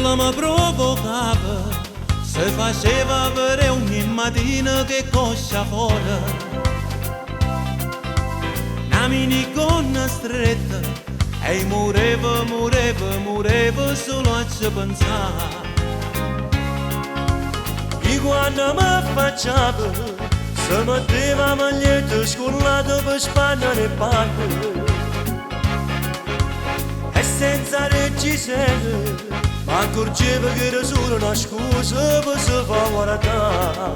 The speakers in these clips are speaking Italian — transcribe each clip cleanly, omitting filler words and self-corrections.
Quella mi provocava, se faceva vedere ogni mattina che coscia fuori. Una minigonna stretta e murevo solo a ci pensare. E quando mi affacciavo, se metteva maglietta scollata per spannare e parte. E senza reggiseno mi accorgevo che era solo una scusa per si far guardare.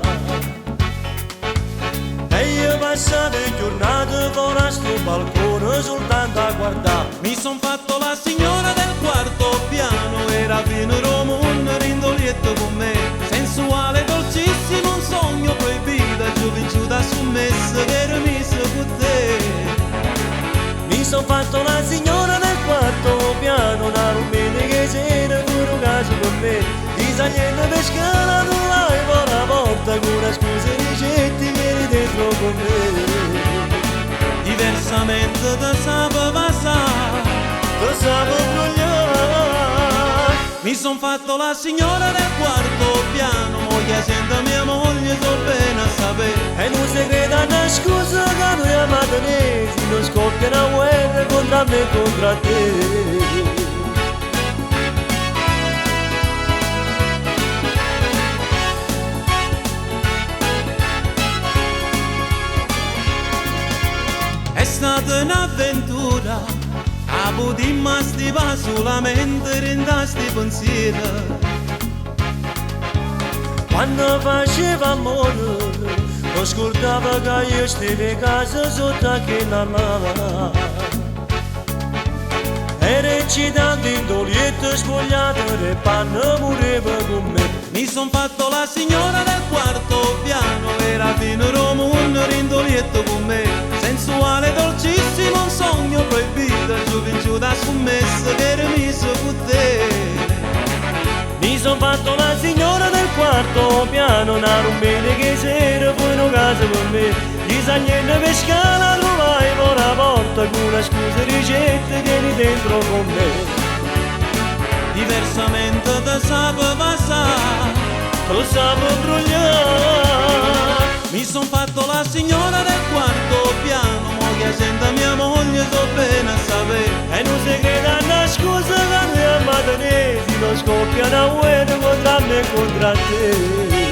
E io passavo in giornata fuori a sto balcone soltanto a guardare. Mi son fatto la signora del quarto piano, era pieno mondo rindolietto con me, sensuale, dolcissimo, un sogno proibito, gioventù da sommessa che era messa con te. Mi son fatto la signora del quarto piano, una rumena che c'era pure un caso per me. I saglienti per scala tu vai fuori la porta con una scusa ricetti vieni dentro con me. Diversamente da sabato passare, da sabato brogliare. Mi son fatto la signora del quarto piano, moglie senta mia moglie so bene a sapere. E non si crede a una scusa che noi amate mesi, non scoppia una guerra contro me e contro te. È stata un'avventura, a potimma stiva solamente rindasti pensieri. Quando faceva amore, non scordava che io stavo a casa sotto quella mano. E recitando in dolietto spogliato, le panne mureva con me. Mi son fatto la signora del quarto piano, era fino a mondo rindolietto con me, sensuale, dolcissimo, un sogno proibito, gioventù da sommessa che era messa con te. Mi son fatto la signora del quarto piano, una rumena che c'era poi in casa per me. Gli saglienti per scala trovai fuori la porta con una scusa ricetta vieni dentro con me. Diversamente da sabato passare, lo sabato brogliare. Mi son fatto la signora del quarto piano, moglie senta mia moglie so bene a sapere. E non si crede a una scusa che noi amate nesi, non scoppia una guerra contro me e contro te.